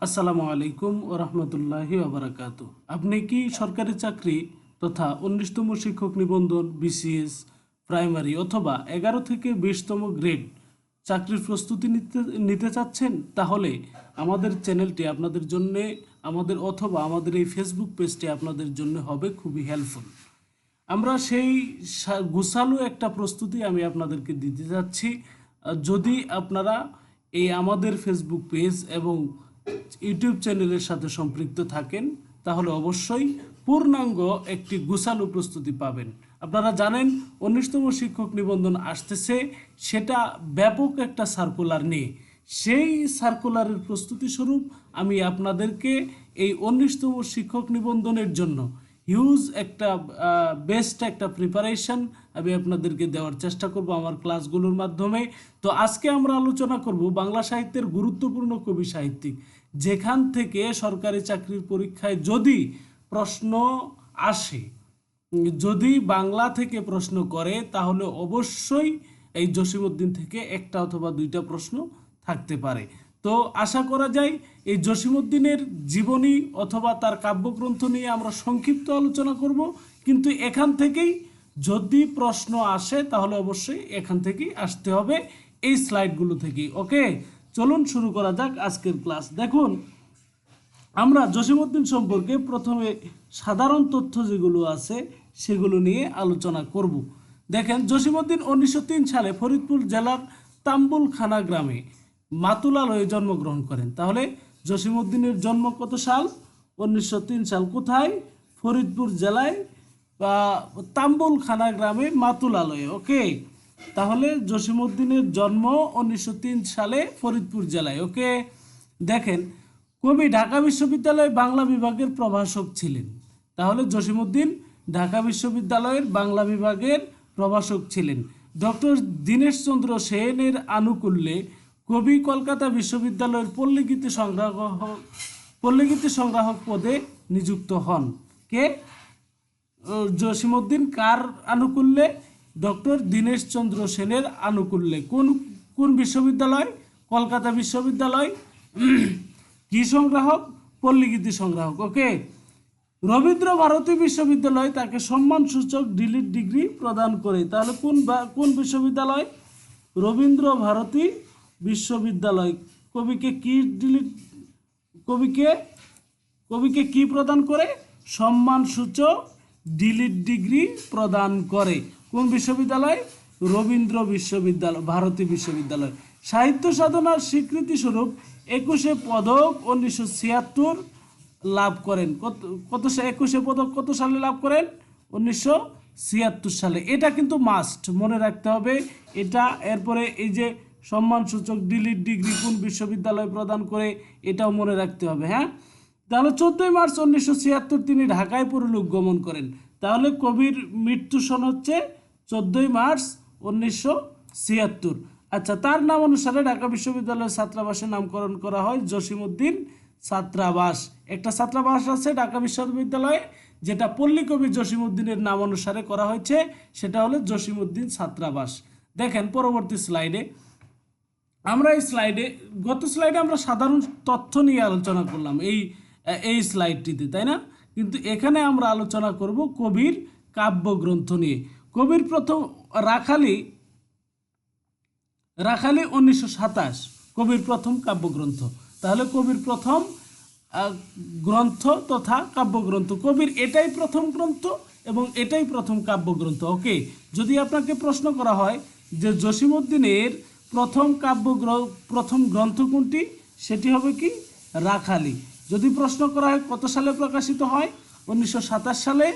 আসসালামু আলাইকুম ও রহমতুল্লাহি ওবরাকাতু। আপনি কি সরকারি চাকরি তথা 19তম শিক্ষক নিবন্ধন বিসিএস প্রাইমারি অথবা 11 থেকে 20তম গ্রেড চাকরির প্রস্তুতি নিতে চাচ্ছেন? তাহলে আমাদের চ্যানেলটি আপনাদের জন্য আমাদের এই ফেসবুক পেজটি আপনাদের জন্য হবে খুবই হেল্পফুল। আমরা সেই গোছালো একটা প্রস্তুতি আমি আপনাদেরকে দিতে যাচ্ছি। যদি আপনারা এই আমাদের ফেসবুক পেজ এবং ইউটিউব চ্যানেলের সাথে সম্পৃক্ত থাকেন তাহলে অবশ্যই পূর্ণাঙ্গ একটি গোছালো প্রস্তুতি পাবেন। আপনারা জানেন 19তম শিক্ষক নিবন্ধন আসতেছে, সেটা ব্যাপক একটা সার্কুলার নিয়ে। সেই সার্কুলারের প্রস্তুতি স্বরূপ আমি আপনাদেরকে এই 19তম শিক্ষক নিবন্ধনের জন্য হিউজ একটা বেস্ট একটা প্রিপারেশন আমি আপনাদেরকে দেওয়ার চেষ্টা করব আমার ক্লাসগুলোর মাধ্যমে। তো আজকে আমরা আলোচনা করব বাংলা সাহিত্যের গুরুত্বপূর্ণ কবি সাহিত্যিক, যেখান থেকে সরকারি চাকরির পরীক্ষায় যদি প্রশ্ন আসে, যদি বাংলা থেকে প্রশ্ন করে তাহলে অবশ্যই এই জসিমউদ্দিন থেকে একটা অথবা দুইটা প্রশ্ন থাকতে পারে। তো আশা করা যায় এই জসিমউদ্দিনের জীবনী অথবা তার কাব্যগ্রন্থ নিয়ে আমরা সংক্ষিপ্ত আলোচনা করব, কিন্তু এখান থেকেই যদি প্রশ্ন আসে তাহলে অবশ্যই এখান থেকেই আসতে হবে, এই স্লাইডগুলো থেকেই। ওকে, চলুন শুরু করা যাক আজকের ক্লাস। দেখুন, আমরা জসিমউদ্দিন সম্পর্কে প্রথমে সাধারণ তথ্য যেগুলো আছে সেগুলো নিয়ে আলোচনা করব। দেখেন, জসিমউদ্দিন 1903 সালে ফরিদপুর জেলার তাম্বুলখানা গ্রামে মাতুলালয়ে জন্মগ্রহণ করেন। তাহলে জসিমউদ্দিনের জন্ম কত সাল? 1903 সাল। কোথায়? ফরিদপুর জেলায় তাম্বুলখানা গ্রামে মাতুলালয়ে। ওকে, তাহলে জসিমউদ্দিনের জন্ম 1903 সালে ফরিদপুর জেলায়। ওকে, দেখেন, কবি ঢাকা বিশ্ববিদ্যালয়ে বাংলা বিভাগের প্রভাষক ছিলেন। তাহলে জসিমউদ্দিন ঢাকা বিশ্ববিদ্যালয়ের বাংলা বিভাগের প্রভাষক ছিলেন। ডক্টর দীনেশচন্দ্র সেনের আনুকূল্যে কবি কলকাতা বিশ্ববিদ্যালয়ের পল্লীগীতি সংগ্রাহক পদে নিযুক্ত হন। কে? জসিমউদ্দিন কার আনুকূল্যে? ডক্টর দীনেশচন্দ্র সেনের আনুকূল্যে। কোন কোন বিশ্ববিদ্যালয়? কলকাতা বিশ্ববিদ্যালয়। কি সংগ্রাহক? পল্লীগীতি সংগ্রাহক। ওকে, রবীন্দ্র ভারতী বিশ্ববিদ্যালয় তাকে সম্মানসূচক ডিলিট ডিগ্রি প্রদান করে। তাহলে কোন বিশ্ববিদ্যালয়? রবীন্দ্র ভারতী বিশ্ববিদ্যালয়। কবিকে কি ডিলিট কবিকে কি প্রদান করে? সম্মানসূচক ডিলিট ডিগ্রি প্রদান করে। কোন বিশ্ববিদ্যালয়? রবীন্দ্র ভারতী বিশ্ববিদ্যালয়। সাহিত্য সাধনার স্বীকৃতি স্বরূপ 21শে পদক 1976 লাভ করেন। কত 21শে পদক কত সালে লাভ করেন? 1976 সালে। এটা কিন্তু মাস্ট মনে রাখতে হবে এটা। এরপরে এই যে সম্মানসূচক ডিলিট ডিগ্রি কোন বিশ্ববিদ্যালয় প্রদান করে, এটাও মনে রাখতে হবে। হ্যাঁ, তাহলে 14 মার্চ 1976 তিনি ঢাকায় পরলোক গমন করেন। তাহলে কবির মৃত্যু সন হচ্ছে 14 মার্চ 1976। আচ্ছা, তার নাম অনুসারে ঢাকা বিশ্ববিদ্যালয়ের ছাত্রাবাসের নামকরণ করা হয় জসিমউদ্দিন ছাত্রাবাস। একটা ছাত্রাবাস আছে ঢাকা বিশ্ববিদ্যালয়ে, যেটা পল্লী কবি জসিমউদ্দিনের নাম অনুসারে করা হয়েছে, সেটা হলো জসিমউদ্দিন ছাত্রাবাস। দেখেন পরবর্তী স্লাইডে, আমরা গত স্লাইডে আমরা সাধারণ তথ্য নিয়ে আলোচনা করলাম এই স্লাইডটিতে, তাই না? কিন্তু এখানে আমরা আলোচনা করব কবির কাব্যগ্রন্থ নিয়ে। কবির প্রথম রাখালি 1927 কবির প্রথম কাব্যগ্রন্থ। তাহলে কবির প্রথম গ্রন্থ তথা কাব্যগ্রন্থ, কবির এটাই প্রথম গ্রন্থ এবং এটাই প্রথম কাব্যগ্রন্থ। ওকে, যদি আপনাকে প্রশ্ন করা হয় যে জসিমউদ্দিনের প্রথম গ্রন্থ কোনটি, সেটি হবে কি? রাখালি। যদি প্রশ্ন করা হয় কত সালে প্রকাশিত হয়, 1927 সালে।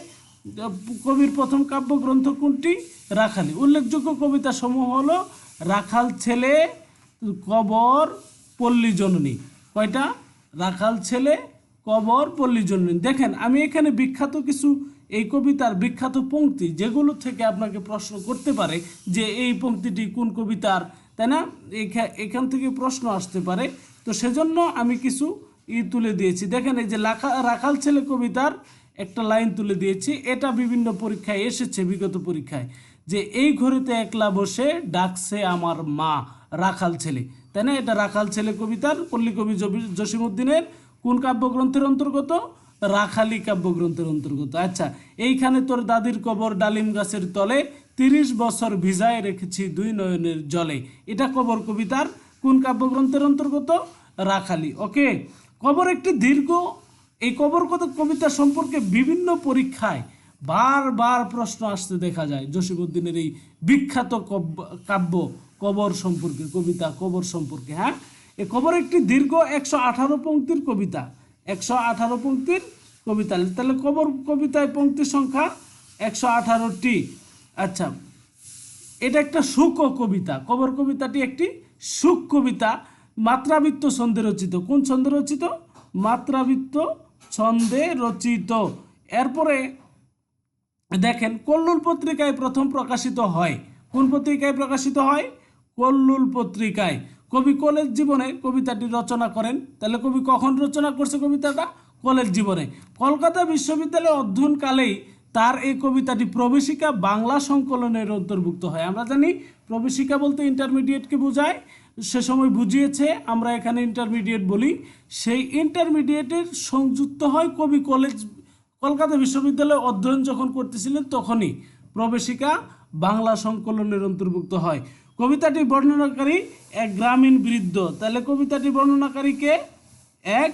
কবির প্রথম কাব্যগ্রন্থ কোনটি? রাখালি। উল্লেখযোগ্য কবিতা সমূহ হলো রাখাল ছেলে, কবর, পল্লী জননী। কয়টা? রাখাল ছেলে, কবর, পল্লী জননী। দেখেন, আমি এখানে বিখ্যাত কিছু এই কবিতার বিখ্যাত পংক্তি যেগুলো থেকে আপনাকে প্রশ্ন করতে পারে যে এই পংক্তিটি কোন কবিতার, তাই না? এখান থেকে প্রশ্ন আসতে পারে। তো সেজন্য আমি কিছু তুলে দিয়েছি। দেখেন, এই যে রাখাল ছেলে কবিতার একটা লাইন তুলে দিয়েছি। এটা বিভিন্ন পরীক্ষায় এসেছে, বিগত পরীক্ষায়, যে এই ঘরেতে একলা বসে ডাকছে আমার মা রাখাল ছেলে। তাই না? এটা রাখাল ছেলে কবিতার পল্লীকবি জসিমউদ্দিনের কোন কাব্যগ্রন্থের অন্তর্গত? রাখালি কাব্যগ্রন্থের অন্তর্গত। আচ্ছা, এইখানে তোর দাদির কবর ডালিম গাছের তলে, 30 বছর ভিজায় রেখেছি দুই নয়নের জলে, এটা কবর কবিতার কোন কাব্যগ্রন্থের অন্তর্গত? রাখালি। ওকে, কবর একটি দীর্ঘ, এই কবর কবিতা সম্পর্কে বিভিন্ন পরীক্ষায় বারবার প্রশ্ন আসতে দেখা যায় জসিমউদ্দিনের এই বিখ্যাত কাব্য কবর সম্পর্কে, কবিতা কবর সম্পর্কে। হ্যাঁ, এই কবর একটি দীর্ঘ 118 পংক্তির কবিতা, 118 পংক্তির কবিতা। তাহলে কবর কবিতায় পংক্তির সংখ্যা 118টি। আচ্ছা, এটা একটা সুখ কবিতা, কবর কবিতাটি একটি সুখ কবিতা, মাত্রাবৃত্ত ছন্দে রচিত। কোন ছন্দে রচিত? মাত্রাবৃত্ত ছন্দে রচিত। এরপরে দেখেন, কল্লোল পত্রিকায় প্রথম প্রকাশিত হয়। কোন পত্রিকায় প্রকাশিত হয়? কল্লোল পত্রিকায়। কবি কলেজ জীবনে কবিতাটি রচনা করেন। তাহলে কবি কখন রচনা করছে কবিতাটা? কলেজ জীবনে। কলকাতা বিশ্ববিদ্যালয়ে অধ্যয়নকালেই তার এই কবিতাটি প্রবেশিকা বাংলা সংকলনের অন্তর্ভুক্ত হয়। আমরা জানি প্রবেশিকা বলতে ইন্টারমিডিয়েটকে বোঝায়, সে সময় বুঝিয়েছে, আমরা এখানে ইন্টারমিডিয়েট বলি। সেই ইন্টারমিডিয়েটের সংযুক্ত হয় কবি কলকাতা বিশ্ববিদ্যালয়ে অধ্যয়ন যখন করতেছিলেন তখনই প্রবেশিকা বাংলা সংকলনের অন্তর্ভুক্ত হয়। কবিতাটি বর্ণনাকারী এক গ্রামীণ বৃদ্ধ। তাহলে কবিতাটি বর্ণনাকারী কে? এক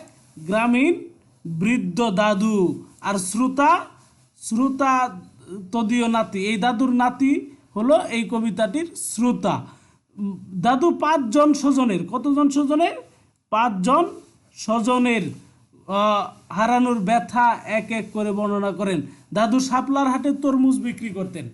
গ্রামীণ বৃদ্ধ দাদু। আর শ্রোতা তদীয় নাতি, এই দাদুর নাতি হলো এই কবিতাটির শ্রোতা। দাদু 5 জন স্বজনের, কতজন স্বজনের? 5 জন স্বজনের হারানোর ব্যথা এক এক করে বর্ণনা করেন। দাদু শাপলার হাটে তরমুজ বিক্রি করতেন।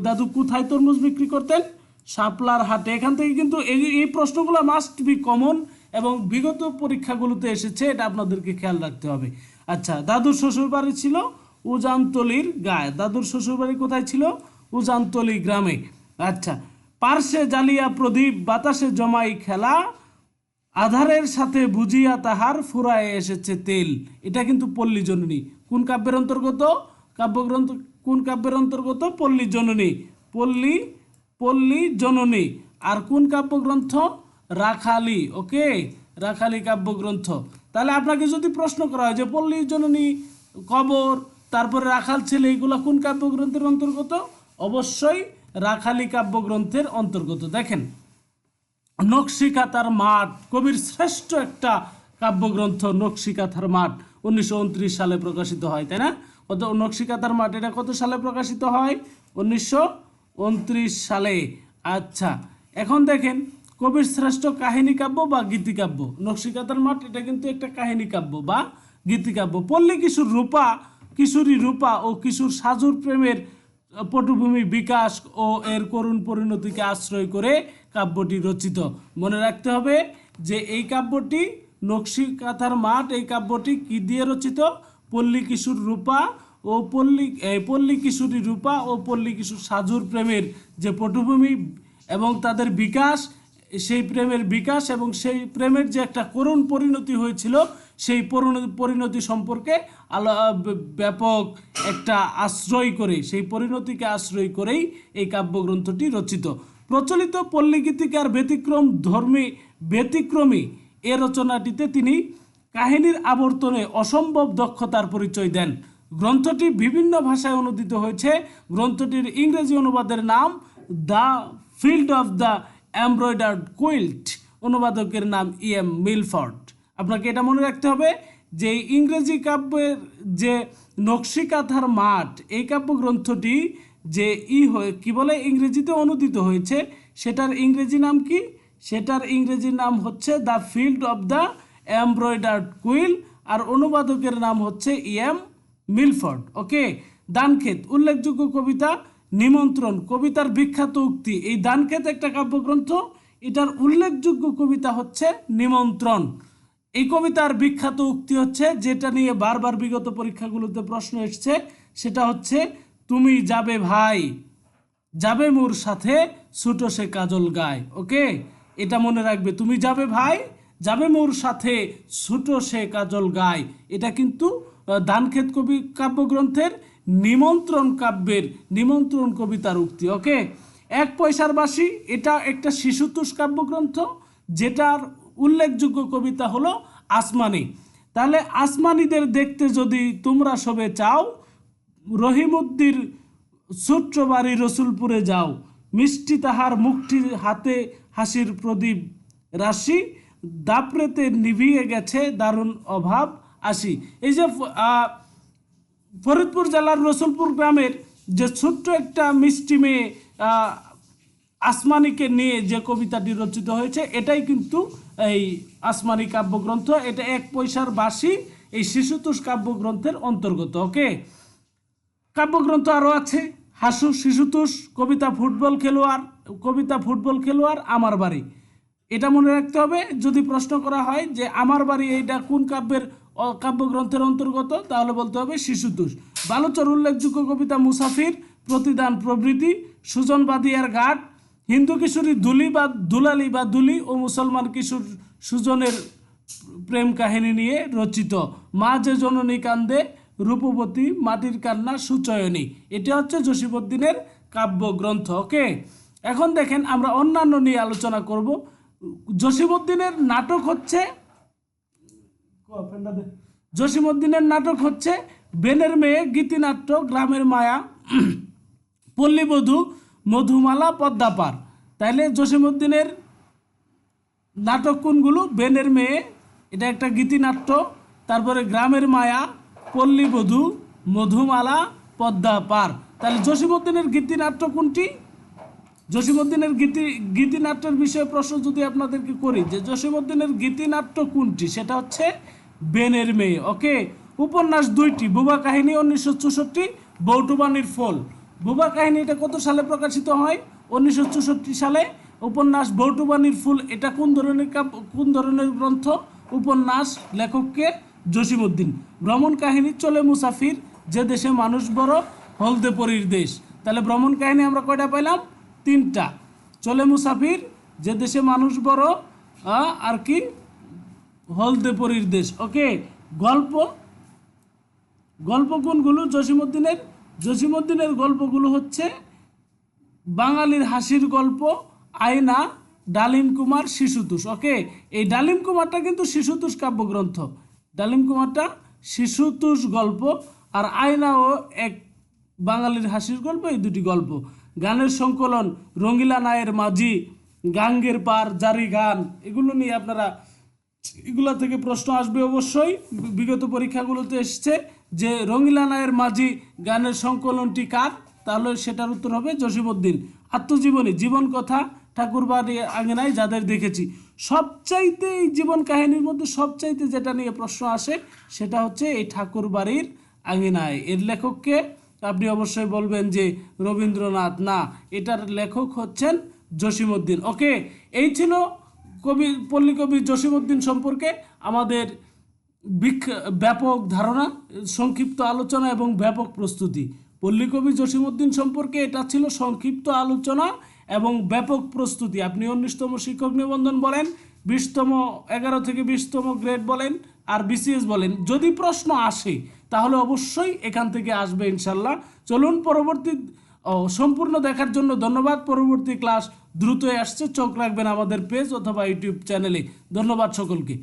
দাদু কোথায় তরমুজ বিক্রি করতেন? শাপলার হাটে। এখান থেকে কিন্তু এই প্রশ্নগুলো মাস্ট বি কমন এবং বিগত পরীক্ষাগুলোতে এসেছে, এটা আপনাদেরকে খেয়াল রাখতে হবে। আচ্ছা, দাদুর শ্বশুরবাড়ি ছিল উজানতলির গায়ে। দাদুর শ্বশুরবাড়ি কোথায় ছিল? উজানতলি গ্রামে। আচ্ছা, পার্শ্বে জ্বালিয়া প্রদীপ, বাতাসে জমাই খেলা, আধারের সাথে বুঝিয়া তাহার ফুরায় এসেছে তেল। এটা কিন্তু পল্লী জননী। কোন কাব্যের অন্তর্গত? কাব্যগ্রন্থ কোন কাব্যের অন্তর্গত? পল্লী জননী। পল্লী জননী। আর কোন কাব্যগ্রন্থ? রাখালি। ওকে, রাখালি কাব্যগ্রন্থ। তাহলে আপনাকে যদি প্রশ্ন করা হয় যে পল্লী জননী, কবর, তারপরে রাখাল ছেলে, এগুলো কোন কাব্যগ্রন্থের অন্তর্গত? অবশ্যই রাখালি কাব্যগ্রন্থের অন্তর্গত। দেখেন, নকশিকাঁথার মাঠ কবির শ্রেষ্ঠ একটা কাব্যগ্রন্থ। নকশিকাঁথার মাঠ 1929 সালে প্রকাশিত হয়, তাই না? কত? নকশিকাঁথার মাঠ এটা কত সালে প্রকাশিত হয়? 1929 সালে। আচ্ছা, এখন দেখেন কবির শ্রেষ্ঠ কাহিনী কাব্য বা গীতিকাব্য। নকশিকাঁথার মাঠ এটা কিন্তু একটা কাহিনী কাব্য বা গীতিকাব্য। পল্লী কিশোরী রূপা ও কিশোর সাজুর প্রেমের পটভূমি বিকাশ ও এর করুণ পরিণতিকে আশ্রয় করে কাব্যটি রচিত। মনে রাখতে হবে যে এই কাব্যটি নকশিকাঁথার মাঠ, এই কাব্যটি কি দিয়ে রচিত? পল্লী কিশোর রূপা ও পল্লী কিশোরী রূপা ও পল্লী কিশোর সাজুর প্রেমের যে পটভূমি এবং তাদের বিকাশ, সেই প্রেমের বিকাশ এবং সেই প্রেমের যে একটা করুণ পরিণতি হয়েছিল, সেই পরিণতি সম্পর্কে ব্যাপক একটা আশ্রয় করে, সেই পরিণতিকে আশ্রয় করেই এই কাব্যগ্রন্থটি রচিত। প্রচলিত পল্লী গীতিকার ব্যতিক্রমী এ রচনাটিতে তিনি কাহিনীর আবর্তনে অসম্ভব দক্ষতার পরিচয় দেন। গ্রন্থটি বিভিন্ন ভাষায় অনুদিত হয়েছে। গ্রন্থটির ইংরেজি অনুবাদের নাম the field of the embroidered quilt. অনুবাদকের নাম E.M. মিলফোর্ড। আপনাকে এটা মনে রাখতে হবে যে ইংরেজি কাব্যের যে নকশিকাঁথার মাঠ, এই কাব্যগ্রন্থটি যে কি বলে ইংরেজিতে অনুদিত হয়েছে, সেটার ইংরেজি নাম কি? সেটার ইংরেজি নাম হচ্ছে the field of the embroidered quilt, আর অনুবাদকের নাম হচ্ছে E.M. মিলফোর্ড। ওকে, দানক্ষেত উল্লেখযোগ্য কবিতা। নিমন্ত্রণ কবিতার বিখ্যাত উক্তি। এই দানক্ষেত একটা কাব্যগ্রন্থ, এটার উল্লেখযোগ্য কবিতা হচ্ছে নিমন্ত্রণ। এই কবিতার বিখ্যাত উক্তি হচ্ছে, যেটা নিয়ে বারবার বিগত পরীক্ষাগুলোতে প্রশ্ন এসছে, সেটা হচ্ছে তুমি যাবে ভাই, যাবে মোর সাথে, ছুটো সে কাজল গায়। ওকে, এটা মনে রাখবে, তুমি যাবে ভাই, যাবে মোর সাথে, ছুটো সে কাজল গায়। এটা কিন্তু দানক্ষেত কাব্যগ্রন্থের নিমন্ত্রণ কবিতার উক্তি। ওকে, 1 পয়সার বাঁশি এটা একটা শিশুতোষ কাব্যগ্রন্থ, যেটার উল্লেখযোগ্য কবিতা হলো আসমানি। তাহলে আসমানিদের দেখতে যদি তোমরা সবে চাও, রহিমউদ্দির ছোট্ট বাড়ি রসুলপুরে যাও, মিষ্টি তাহার মুখটি হাতে হাসির প্রদীপ রাশি, দাপড়েতে নিভিয়ে গেছে দারুণ অভাব আসি। এই যে ফরিদপুর জেলার রসুলপুর গ্রামের যে ছোট্ট একটা মিষ্টি মেয়ে আসমানিকে নিয়ে যে কবিতাটি রচিত হয়েছে, এটাই কিন্তু এই আসমানি কাব্যগ্রন্থ। এটা 1 পয়সার বাঁশি এই শিশুতোষ কাব্যগ্রন্থের অন্তর্গত। ওকে, কাব্যগ্রন্থ আরও আছে, হাসু শিশুতোষ, কবিতা ফুটবল খেলোয়াড়, আমার বাড়ি। এটা মনে রাখতে হবে, যদি প্রশ্ন করা হয় যে আমার বাড়ি এইটা কোন কাব্যগ্রন্থের অন্তর্গত, তাহলে বলতে হবে শিশুতোষ। বালুচর উল্লেখযোগ্য কবিতা মুসাফির, প্রতিদান প্রভৃতি, সুজন বাদিয়ার ঘাট, হিন্দু কিশোরী দুলালি বা দুলি ও মুসলমান কিশোর সুজনের প্রেম কাহিনী নিয়ে রচিত, মা যে জননী কান্দে, রূপবতী, মাটির কান্না, সুচয়নী। এটা হচ্ছে জসিমউদ্দিনের কাব্যগ্রন্থ। ওকে, এখন দেখেন আমরা অন্যান্য নিয়ে আলোচনা করব। জসিমউদ্দিনের নাটক হচ্ছে বেনের মেয়ে, গীতিনাট্য, গ্রামের মায়া, পল্লীবধূ, মধুমালা, পদ্মাপার। তাইলে জসিমউদ্দিনের নাটক কোনগুলো? বেনের মেয়ে, এটা একটা গীতিনাট্য, তারপরে গ্রামের মায়া, পল্লীবধূ, মধুমালা, পদ্মাপার। তাহলে জসিমউদ্দিনের গীতিনাট্য কোনটি? জসিমউদ্দিনের গীতিনাট্যের বিষয়ে প্রশ্ন যদি আপনাদেরকে করি যে জসিমউদ্দিনের গীতিনাট্য কোনটি, সেটা হচ্ছে বেনের মেয়ে। ওকে, উপন্যাস 2টি, বুবা কাহিনী 1964, বৌটুবানির ফল। বুবা কাহিনীটা কত সালে প্রকাশিত হয়? 1964 সালে। উপন্যাস বৌটুবানির ফুল এটা কোন ধরনের গ্রন্থ? উপন্যাস। লেখককে? জসিমউদ্দিন। ভ্রমণ কাহিনী চলে মুসাফির, যে দেশে মানুষ বড়, হলদে পরীর দেশ। তাহলে ভ্রমণ কাহিনী আমরা কয়টা পাইলাম? 3টা। চলে মুসাফির, যে দেশে মানুষ বড়, আর কি হলদে পরীর দেশ। ওকে, গল্প কোনগুলো জসিমউদ্দিনের গল্পগুলো হচ্ছে বাঙালির হাসির গল্প, আয়না, ডালিম কুমার, শিশুতোষ। ওকে, এই ডালিম কুমারটা কিন্তু শিশুতোষ কাব্যগ্রন্থ, ডালিম কুমারটা শিশুতোষ গল্প, আর আয়নাও এক বাঙালির হাসির গল্প। এই 2টি গল্প। গানের সংকলন রঙ্গিলা নায়ের মাঝি, গাঙ্গের পার, জারি গান, এগুলো নিয়ে এগুলা থেকে প্রশ্ন আসবে অবশ্যই। বিগত পরীক্ষাগুলোতে এসছে যে রঙ্গিলা নায়ের মাঝি গানের সংকলনটি কার, তাহলে সেটার উত্তর হবে জসিমউদ্দিন। আত্মজীবনী, জীবন কথা, ঠাকুরবাড়ি আঙিনায় যাদের দেখেছি। সবচাইতে এই জীবন কাহিনীর মধ্যে সবচাইতে যেটা নিয়ে প্রশ্ন আসে সেটা হচ্ছে এই ঠাকুরবাড়ির আঙিনায়। এর লেখককে আপনি অবশ্যই বলবেন যে রবীন্দ্রনাথ না, এটার লেখক হচ্ছেন জসিমউদ্দিন। ওকে, এই ছিল পল্লীকবি জসিমউদ্দিন সম্পর্কে আমাদের ব্যাপক ধারণা, সংক্ষিপ্ত আলোচনা এবং ব্যাপক প্রস্তুতি। পল্লীকবি জসিমউদ্দিন সম্পর্কে এটা ছিল সংক্ষিপ্ত আলোচনা এবং ব্যাপক প্রস্তুতি। আপনি 19তম শিক্ষক নিবন্ধন বলেন, 11 থেকে 20তম গ্রেড বলেন, আর বিসিএস বলেন, যদি প্রশ্ন আসে তাহলে অবশ্যই এখান থেকে আসবে ইনশাল্লাহ। চলুন পরবর্তী সম্পূর্ণ দেখার জন্য ধন্যবাদ। পরবর্তী ক্লাস দ্রুতই আসছে, চোখ রাখবেন আমাদের পেজ অথবা ইউটিউব চ্যানেলে। ধন্যবাদ সকলকে।